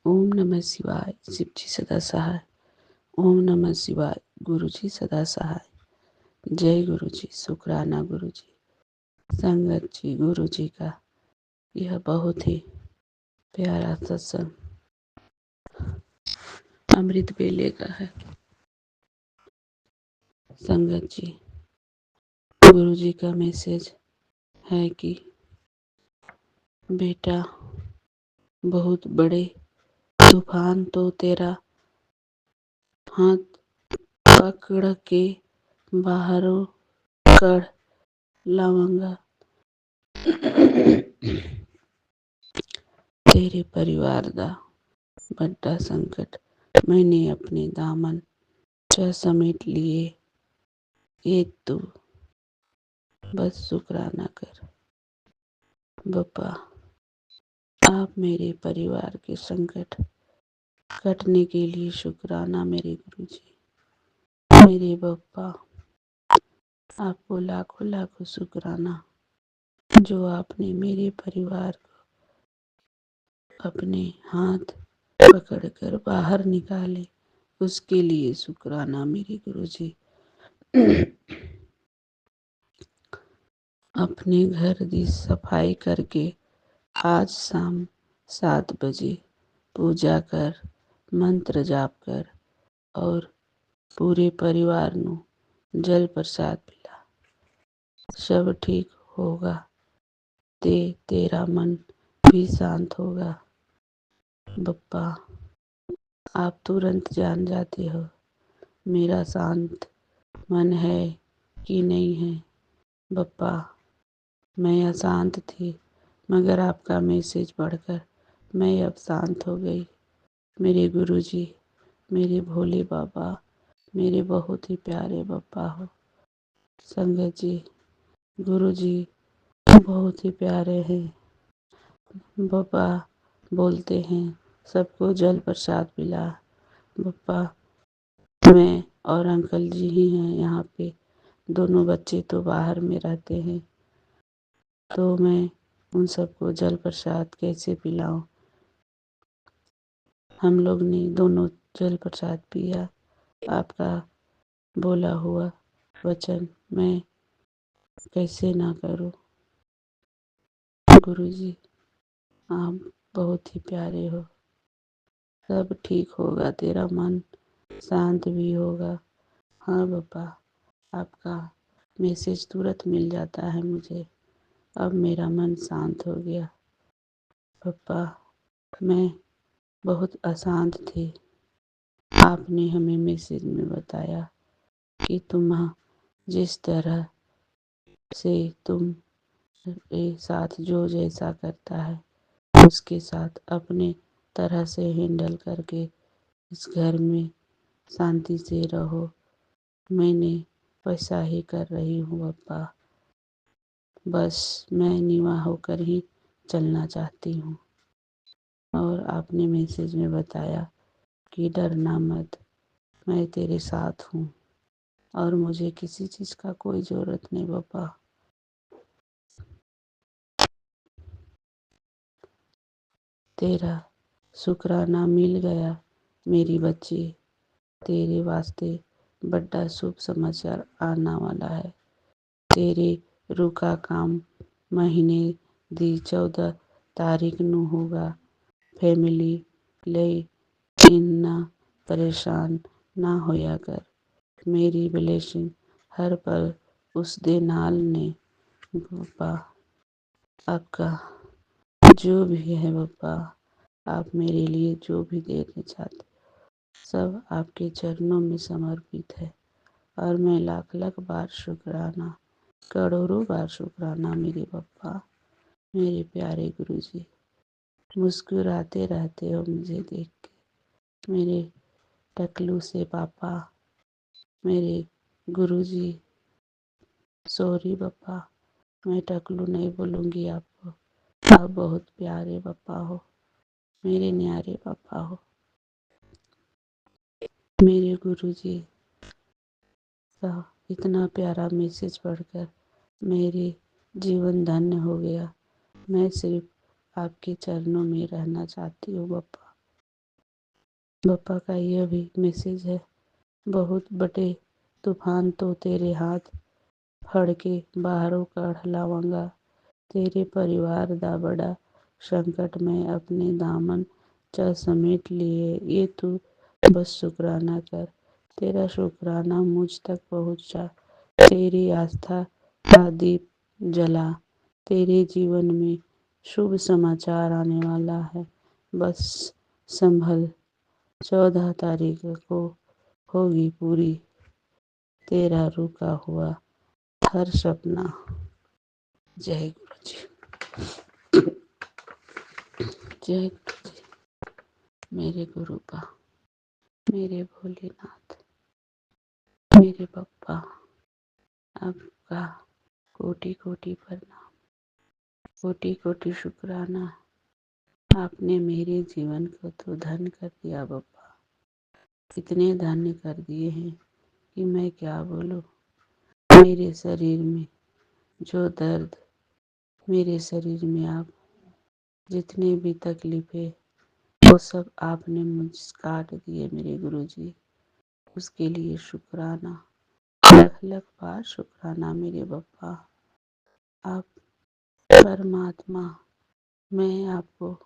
ओम नमः शिवाय। शिव जी सदा सहाय। ओम नमः शिवाय। गुरु जी सदा सहाय। जय गुरु जी। शुक्राना गुरु जी। संगत जी, गुरु जी का यह बहुत ही प्यारा सत्संग अमृत बेले का है। संगत जी, गुरु जी का मैसेज है कि बेटा, बहुत बड़े तूफान तो तेरा हाथ पकड़ के बाहरों कर लाऊंगा। तेरे परिवार दा बड़ा संकट मैंने अपने दामन च समेट लिए। ये तू बस शुक्राना कर। बप्पा, आप मेरे परिवार के संकट कटने के लिए शुक्राना मेरे गुरु जी। मेरे बप्पा, आपको लाखों लाखों शुक्राना जो आपने मेरे परिवार को अपने हाथ पकड़कर बाहर निकाले, उसके लिए शुक्राना मेरे गुरु जी। अपने घर की सफाई करके आज शाम 7 बजे पूजा कर, मंत्र जाप कर और पूरे परिवार ਨੂੰ जल प्रसाद पिला। सब ठीक होगा ते तेरा मन भी शांत होगा। बप्पा, आप तुरंत जान जाते हो मेरा शांत मन है कि नहीं है। बप्पा, मैं अशांत थी, मगर आपका मैसेज पढ़कर मैं अब शांत हो गई। मेरे गुरुजी, मेरे भोले बाबा, मेरे बहुत ही प्यारे बप्पा हो। संगत जी, गुरुजी बहुत ही प्यारे हैं। बप्पा बोलते हैं सबको जल प्रसाद पिला। बप्पा, मैं और अंकल जी ही हैं यहाँ पे। दोनों बच्चे तो बाहर में रहते हैं, तो मैं उन सबको जल प्रसाद कैसे पिलाऊं। हम लोग ने दोनों जल प्रसाद पिया। आपका बोला हुआ वचन मैं कैसे ना करूं। गुरुजी, आप बहुत ही प्यारे हो। सब ठीक होगा, तेरा मन शांत भी होगा। हाँ बप्पा, आपका मैसेज तुरंत मिल जाता है मुझे। अब मेरा मन शांत हो गया। बप्पा, मैं बहुत अशांत थी। आपने हमें मैसेज में बताया कि तुम जिस तरह से तुम के साथ जो जैसा करता है उसके साथ अपने तरह से हैंडल करके इस घर में शांति से रहो। मैंने वैसा ही कर रही हूँ बप्पा। बस मैं नीवा होकर ही चलना चाहती हूँ। और आपने मैसेज में बताया कि डरना मत, मैं तेरे साथ हूँ और मुझे किसी चीज़ का कोई ज़रूरत नहीं बप्पा। तेरा शुक्राना मिल गया मेरी बच्ची। तेरे वास्ते बड़ा शुभ समाचार आना वाला है। तेरे रुका काम महीने दी 14 तारीख ਨੂੰ होगा। फैमिली ਲਈ इन्ना परेशान ना होया कर। मेरी ब्लेसिंग हर पल उस दे नाल ने। बप्पा, आपका जो भी है बप्पा, आप मेरे लिए जो भी देना चाहते सब आपके चरणों में समर्पित है। और मैं लाख लाख बार शुक्राना, करोड़ों बार शुक्राना मेरे बप्पा, मेरे प्यारे गुरुजी। मुस्कुराते रहते हो मुझे देख के। मेरे टकलू से पापा, मेरे गुरुजी। सॉरी बप्पा, मैं टकलू नहीं बोलूँगी आपको। आप बहुत प्यारे बप्पा हो, मेरे न्यारे पापा हो। मेरे गुरुजी का इतना प्यारा मैसेज पढ़कर मेरे जीवन धन्य हो गया। मैं सिर्फ आपके चरणों में रहना चाहती हूँ बप्पा। बप्पा का यह भी मैसेज है, बहुत बड़े तूफान तो तेरे हाथ फड़ के बाहरों काढ़ लावांगा। तेरे परिवार दा बड़ा संकट में अपने दामन च समेट लिए। ये तू बस शुक्राना कर, तेरा शुक्राना मुझ तक पहुँचा। तेरी आस्था का दीप जला, तेरे जीवन में शुभ समाचार आने वाला है। बस संभल, 14 तारीख को होगी पूरी तेरा रुका हुआ हर सपना। जय गुरु जी। जय गुरु जी। मेरे गुरुपा, मेरे भोलेनाथ, मेरे बप्पा, आपका कोटि कोटि प्रणाम, कोटि कोटि शुक्राना। आपने मेरे जीवन को तो धन्य कर दिया बप्पा, इतने धन्य कर दिए हैं कि मैं क्या बोलूं। मेरे शरीर में जो दर्द, मेरे शरीर में आप जितने भी तकलीफ़ें, वो सब आपने मुझ काट दिए मेरे गुरुजी। उसके लिए शुक्राना, लख लख बार शुक्राना मेरे बप्पा। आप परमात्मा, मैं आपको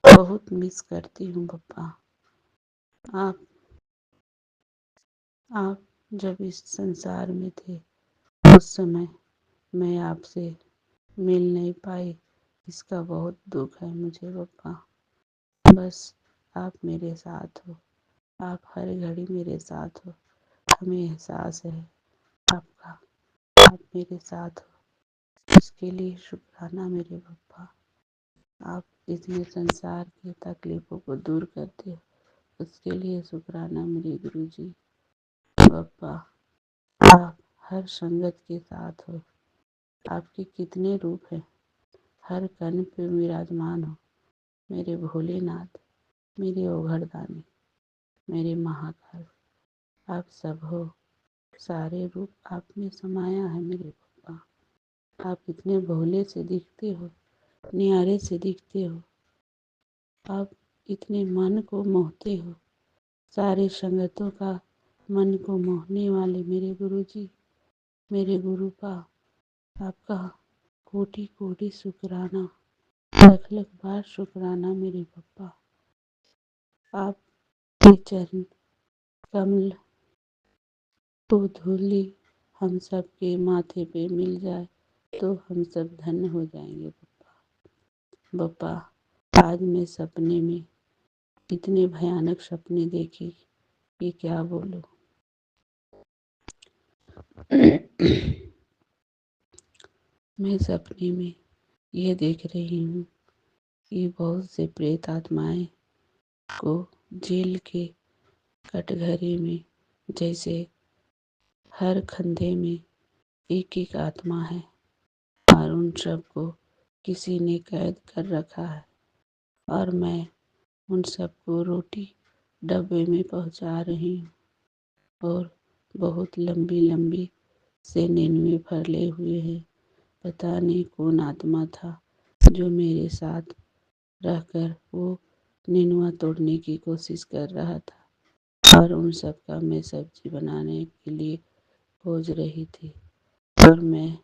बहुत मिस करती हूँ बप्पा। आप जब इस संसार में थे उस समय मैं आपसे मिल नहीं पाई, इसका बहुत दुख है मुझे बप्पा। बस आप मेरे साथ हो, आप हर घड़ी मेरे साथ हो, हमें एहसास है आपका, आप मेरे साथ हो। इसके लिए शुक्राना मेरे बप्पा। आप इतने संसार की तकलीफ़ों को दूर करते हो, उसके लिए शुक्राना मेरे गुरुजी। बप्पा, आप हर संगत के साथ हो, आपके कितने रूप हैं, हर कण पे विराजमान हो मेरे भोलेनाथ, मेरे ओघड़दानी, मेरे महाकाल। आप सब हो, सारे रूप आप में समाया है मेरे बप्पा। आप इतने भोले से दिखते हो, न्यारे से दिखते हो, आप इतने मन को मोहते हो, सारे संगतों का मन को मोहने वाले मेरे गुरुजी, मेरे गुरुपा। आपका कोटि कोटि शुक्राना, लख लख बार शुक्राना मेरे बप्पा। आपके चरण कमल को धूलि हम सब के माथे पे मिल जाए तो हम सब धन्य हो जाएंगे बप्पा। बप्पा, आज मैं सपने में इतने भयानक सपने देखी कि क्या बोलूं। मैं सपने में यह देख रही हूँ कि बहुत से प्रेत आत्माएं को जेल के कटघरे में, जैसे हर खंधे में एक एक आत्मा है और उन सबको किसी ने कैद कर रखा है, और मैं उन सबको रोटी डब्बे में पहुंचा रही हूँ। और बहुत लंबी लंबी से नेनुए फैले हुए हैं। पता नहीं कौन आत्मा था जो मेरे साथ रहकर वो नेनुआ तोड़ने की कोशिश कर रहा था, और उन सब का मैं सब्जी बनाने के लिए खोज रही थी। और मैं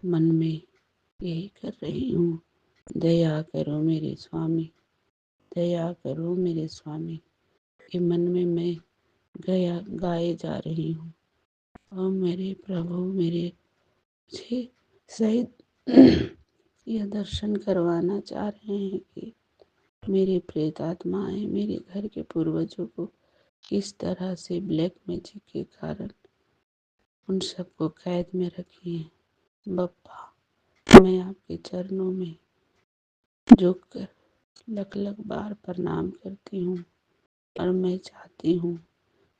मन में यही कर रही हूँ, दया करो मेरे स्वामी, दया करो मेरे स्वामी। ये मन में मैं गाए जा रही हूँ। और मेरे प्रभु, मेरे मुझे शायद यह दर्शन करवाना चाह रहे हैं कि मेरे प्रेत आत्माएं मेरे घर के पूर्वजों को किस तरह से ब्लैक मैजिक के कारण उन सबको कैद में रखी है। बप्पा, मैं आपके चरणों में झुक कर लख लख बार प्रणाम करती हूँ, और मैं चाहती हूँ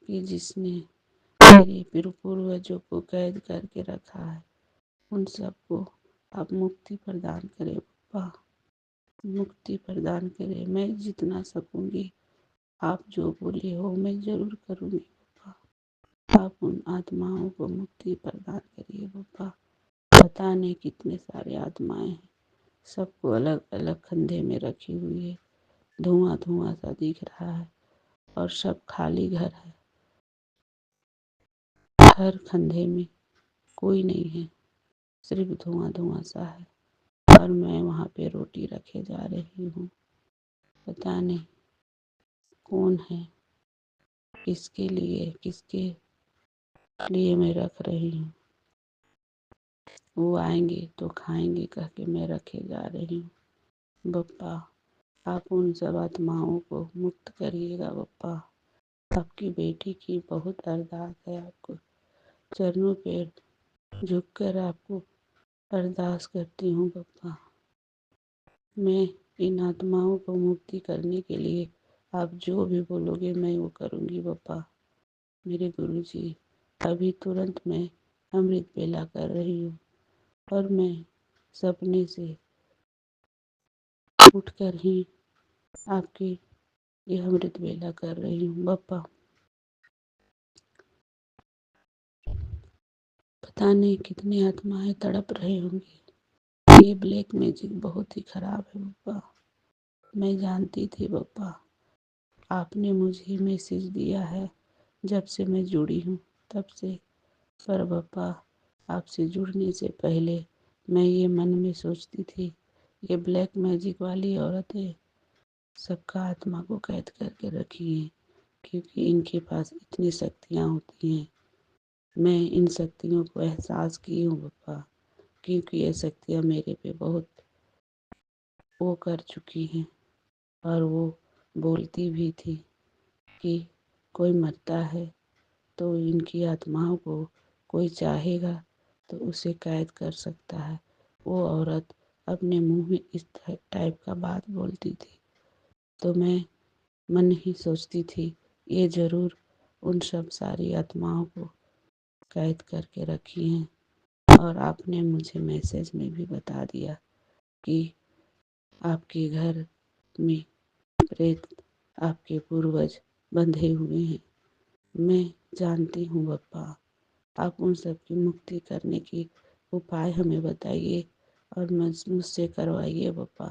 कि जिसने मेरे पूर्वजों को कैद करके रखा है उन सबको आप मुक्ति प्रदान करें बप्पा, मुक्ति प्रदान करें। मैं जितना सकूँगी, आप जो बोले हो मैं ज़रूर करूँगी बप्पा। आप उन आत्माओं को मुक्ति प्रदान करिए बप्पा। पता नहीं कितने सारे आत्माएं हैं, सबको अलग अलग कंधे में रखी हुई है। धुआं धुआं सा दिख रहा है और सब खाली घर है। हर कंधे में कोई नहीं है, सिर्फ धुआं धुआं सा है। और मैं वहाँ पे रोटी रखे जा रही हूँ। पता नहीं कौन है, किसके लिए मैं रख रही हूँ। वो आएंगे तो खाएंगे कह के मैं रखे जा रही हूँ। बप्पा, आप उन सब आत्माओं को मुक्त करिएगा बप्पा। आपकी बेटी की बहुत अरदास है, आपको चरणों पे झुककर आपको अरदास करती हूँ बप्पा। मैं इन आत्माओं को मुक्ति करने के लिए आप जो भी बोलोगे मैं वो करूँगी बप्पा। मेरे गुरुजी, अभी तुरंत मैं अमृत बेला कर रही हूँ और मैं सपने से उठकर ही आपकी ये अमृत बेला कर रही हूँ बप्पा। पता नहीं कितनी आत्माएं तड़प रहे होंगे। ये ब्लैक मैजिक बहुत ही खराब है बप्पा। मैं जानती थी बप्पा, आपने मुझे मैसेज दिया है जब से मैं जुड़ी हूँ तब से। पर बप्पा, आपसे जुड़ने से पहले मैं ये मन में सोचती थी, ये ब्लैक मैजिक वाली औरतें सबका आत्मा को कैद करके रखी हैं, क्योंकि इनके पास इतनी शक्तियाँ होती हैं। मैं इन शक्तियों को एहसास की हूँ बप्पा, क्योंकि ये शक्तियाँ मेरे पे बहुत वो कर चुकी हैं। और वो बोलती भी थी कि कोई मरता है तो इनकी आत्माओं को कोई चाहेगा तो उसे कैद कर सकता है। वो औरत अपने मुंह में इस टाइप का बात बोलती थी, तो मैं मन ही सोचती थी ये ज़रूर उन सब सारी आत्माओं को कैद करके रखी हैं। और आपने मुझे मैसेज में भी बता दिया कि आपके घर में प्रेत, आपके पूर्वज बंधे हुए हैं। मैं जानती हूँ बप्पा, आप उन सब की मुक्ति करने की उपाय हमें बताइए और मुझसे करवाइए बप्पा।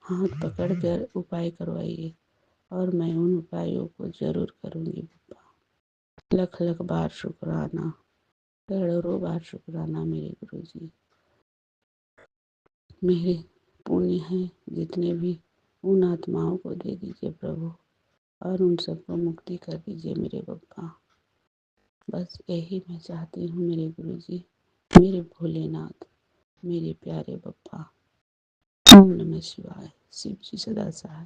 हाथ पकड़ कर उपाय करवाइए और मैं उन उपायों को ज़रूर करूँगी बप्पा। लख लख बार शुक्राना, करोड़ों बार शुक्राना मेरे गुरुजी। मेरे पुण्य हैं जितने भी उन आत्माओं को दे दीजिए प्रभु और उन सबको मुक्ति कर दीजिए मेरे बप्पा। बस यही मैं चाहती हूँ मेरे गुरुजी, मेरे भोलेनाथ, मेरे प्यारे बप्पा। ओम नमः शिवाय, शिव जी सदा सहाय।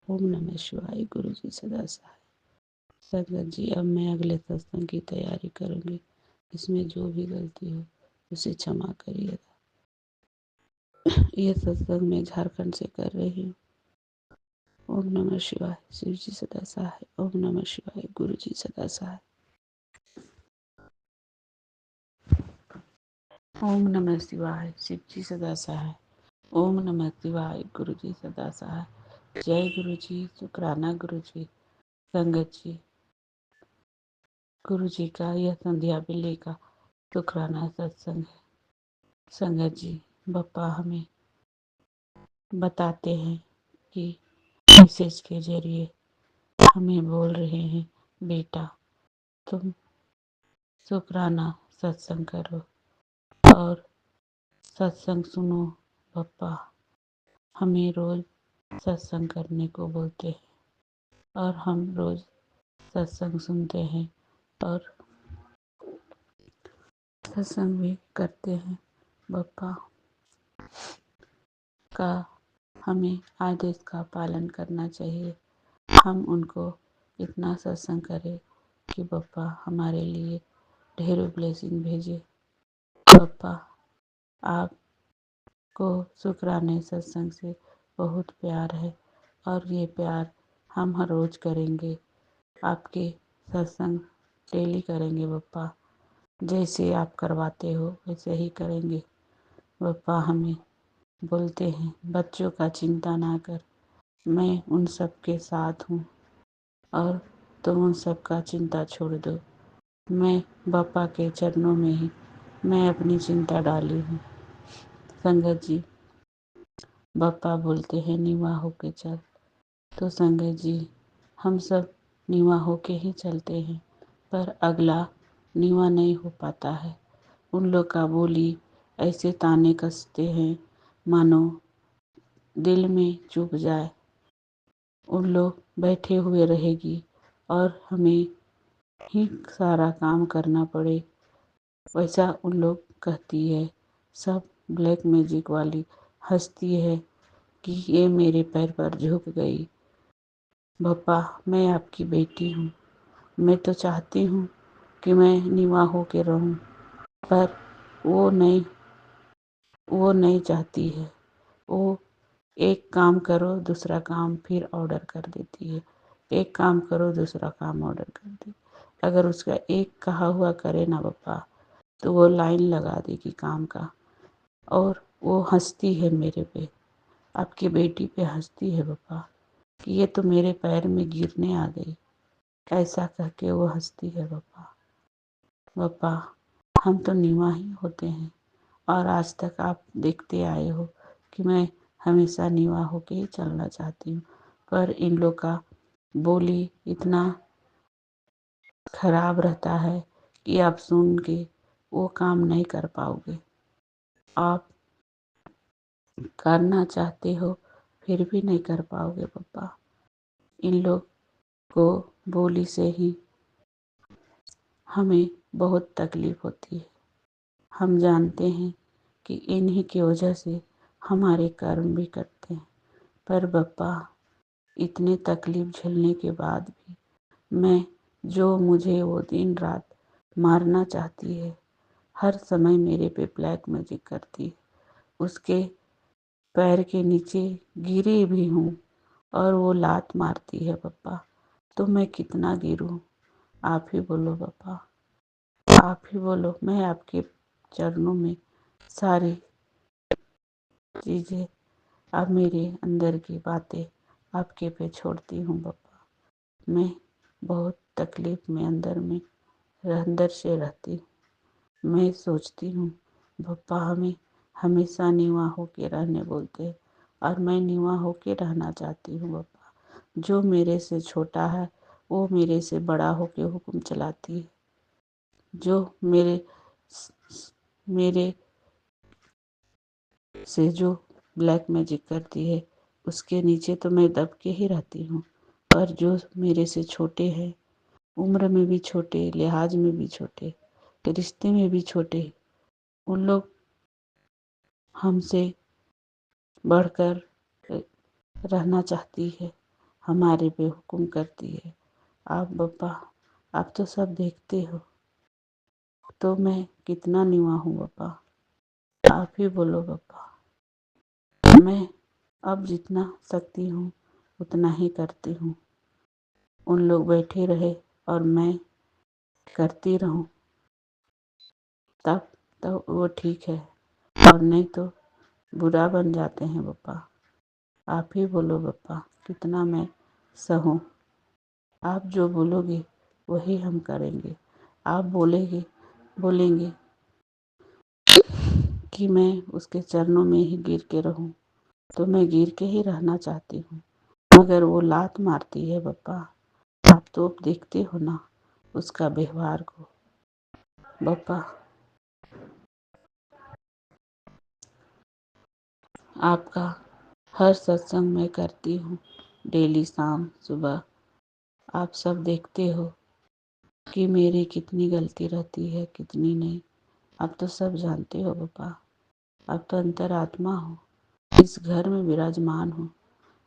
ओम नमः शिवाय, गुरु जी सदा सहाय। संगत जी, अब मैं अगले सत्संग की तैयारी करूँगी। इसमें जो भी गलती हो उसे क्षमा करिएगा। यह सत्संग मैं झारखंड से कर रही हूँ। ओम नमः शिवाय, शिव जी सदा सहाय। ओम नमः शिवाय, गुरु जी सदा सहाय। ओम नमः शिवाय, शिव जी सदा सहाय। ओम नमः शिवाय, गुरु जी सदा सहाय। जय गुरु जी, शुक्राना गुरु जी। संगत जी, गुरु जी का यह संध्या बेले का शुक्राना सत्संग है। संगत जी, बप्पा हमें बताते हैं कि मैसेज के जरिए हमें बोल रहे हैं, बेटा तुम शुक्राना सत्संग करो और सत्संग सुनो। बप्पा हमें रोज सत्संग करने को बोलते हैं और हम रोज सत्संग सुनते हैं और सत्संग भी करते हैं। बप्पा का हमें आदेश का पालन करना चाहिए। हम उनको इतना सत्संग करें कि बप्पा हमारे लिए ढेरों ब्लेसिंग भेजे। बप्पा आपको शुक्राने सत्संग से बहुत प्यार है और ये प्यार हम हर रोज करेंगे। आपके सत्संग डेली करेंगे बप्पा। जैसे आप करवाते हो वैसे ही करेंगे। बप्पा हमें बोलते हैं बच्चों का चिंता ना कर, मैं उन सब के साथ हूँ और तुम उन सब का चिंता छोड़ दो। मैं बप्पा के चरणों में ही मैं अपनी चिंता डाली हूँ। संगत जी, बप्पा बोलते हैं नीवा होके चल। तो संगत जी, हम सब नीवा होके ही चलते हैं, पर अगला नीवा नहीं हो पाता है। उन लोग का बोली ऐसे ताने कसते हैं मानो दिल में चुभ जाए। उन लोग बैठे हुए रहेगी और हमें ही सारा काम करना पड़े, वैसा उन लोग कहती है। सब ब्लैक मैजिक वाली हंसती है कि ये मेरे पैर पर झुक गई। पप्पा, मैं आपकी बेटी हूँ, मैं तो चाहती हूँ कि मैं नीवा होके रहूँ, पर वो नहीं वो नहीं चाहती है। वो एक काम करो दूसरा काम फिर ऑर्डर कर देती है, एक काम करो दूसरा काम ऑर्डर कर दे। अगर उसका एक कहा हुआ करे ना पप्पा, तो वो लाइन लगा देगी काम का। और वो हंसती है मेरे पे, आपकी बेटी पे हंसती है पप्पा कि ये तो मेरे पैर में गिरने आ गई, ऐसा कह के वो हंसती है पप्पा। पप्पा, हम तो नीवा ही होते हैं, और आज तक आप देखते आए हो कि मैं हमेशा नीवा होके ही चलना चाहती हूँ, पर इन लोग का बोली इतना खराब रहता है कि आप सुन के वो काम नहीं कर पाओगे। आप करना चाहते हो फिर भी नहीं कर पाओगे पप्पा। इन लोग को बोली से ही हमें बहुत तकलीफ होती है। हम जानते हैं कि इन्हीं की वजह से हमारे कर्म भी कटते हैं, पर पप्पा, इतने तकलीफ झेलने के बाद भी मैं, जो मुझे वो दिन रात मारना चाहती है, हर समय मेरे पे ब्लैक मैजिक करती है, उसके पैर के नीचे गिरी भी हूँ और वो लात मारती है पप्पा। तो मैं कितना गिरूँ? आप ही बोलो पप्पा, आप ही बोलो। मैं आपके चरणों में सारी चीज़ें, अब मेरे अंदर की बातें आपके पे छोड़ती हूँ पप्पा। मैं बहुत तकलीफ़ में अंदर से रहती हूँ। मैं सोचती हूँ पप्पा हमें हमेशा नीवा होके रहने बोलते हैं, और मैं नीवा होके रहना चाहती हूँ पप्पा। जो मेरे से छोटा है वो मेरे से बड़ा होके हुक्म चलाती है, जो मेरे से जो ब्लैक मैजिक करती है उसके नीचे तो मैं दब के ही रहती हूँ। पर जो मेरे से छोटे हैं, उम्र में भी छोटे, लिहाज में भी छोटे, रिश्ते में भी छोटे, उन लोग हमसे बढ़कर रहना चाहती है, हमारे पे हुक्म करती है। आप पप्पा, आप तो सब देखते हो, तो मैं कितना नीवा हूँ पप्पा, आप ही बोलो पप्पा। मैं अब जितना सकती हूँ उतना ही करती हूँ। उन लोग बैठे रहे और मैं करती रहूँ, तब तब वो ठीक है, और नहीं तो बुरा बन जाते हैं पप्पा। आप ही बोलो पप्पा, कितना मैं सहूँ? आप जो बोलोगे वही हम करेंगे। आप बोलेंगे कि मैं उसके चरणों में ही गिर के रहूं, तो मैं गिर के ही रहना चाहती हूँ। मगर वो लात मारती है पप्पा, आप तो देखते हो ना उसका व्यवहार को। पप्पा, आपका हर सत्संग मैं करती हूँ, डेली शाम सुबह। आप सब देखते हो कि मेरी कितनी गलती रहती है, कितनी नहीं। आप तो सब जानते हो पप्पा, आप तो अंतरात्मा हो, इस घर में विराजमान हो,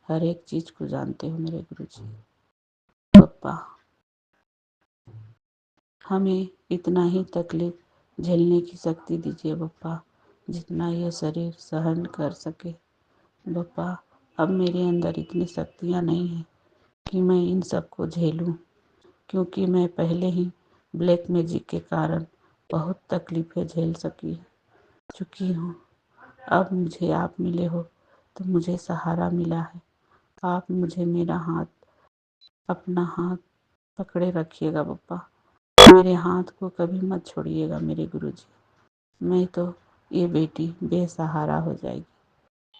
हर एक चीज को जानते हो मेरे गुरुजी। पप्पा, हमें इतना ही तकलीफ झेलने की शक्ति दीजिए पप्पा, जितना यह शरीर सहन कर सके। पप्पा, अब मेरे अंदर इतनी शक्तियाँ नहीं हैं कि मैं इन सब को झेलूं, क्योंकि मैं पहले ही ब्लैक मैजिक के कारण बहुत तकलीफ़ें झेल चुकी हूँ। अब मुझे आप मिले हो तो मुझे सहारा मिला है। आप मुझे अपना हाथ पकड़े रखिएगा पप्पा, मेरे हाथ को कभी मत छोड़िएगा मेरे गुरुजी। मैं तो ये बेटी बेसहारा हो जाएगी।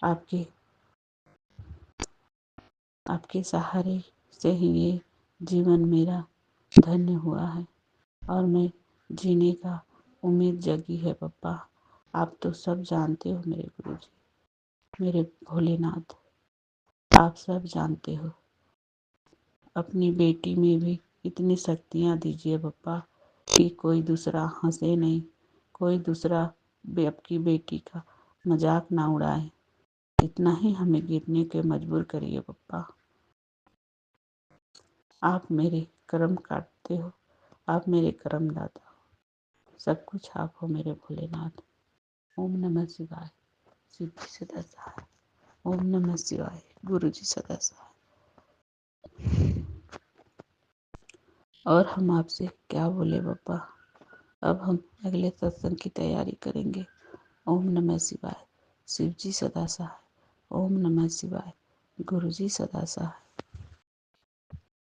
आपके आपके सहारे से ही ये जीवन मेरा धन्य हुआ है और मैं जीने का उम्मीद जगी है पप्पा। आप तो सब जानते हो मेरे गुरुजी, मेरे भोलेनाथ, आप सब जानते हो। अपनी बेटी में भी इतनी शक्तियाँ दीजिए पप्पा कि कोई दूसरा हंसे नहीं, कोई दूसरा आपकी बेटी का मजाक ना उड़ाए। इतना ही हमें गिरने के मजबूर करिए पप्पा। आप मेरे कर्म काटते हो, आप मेरे कर्म दाता हो, सब कुछ आप हो मेरे भोलेनाथ। ओम नमः शिवाय। सिद्धि सदा सहाय। ओम नमः शिवाय। गुरु जी सदा सहाय। और हम आपसे क्या बोले पप्पा। अब हम अगले सत्संग की तैयारी करेंगे। ओम नमः शिवाय। शिव जी सदा सहाय। ओम नमः शिवाय। गुरु जी सदा सहाय।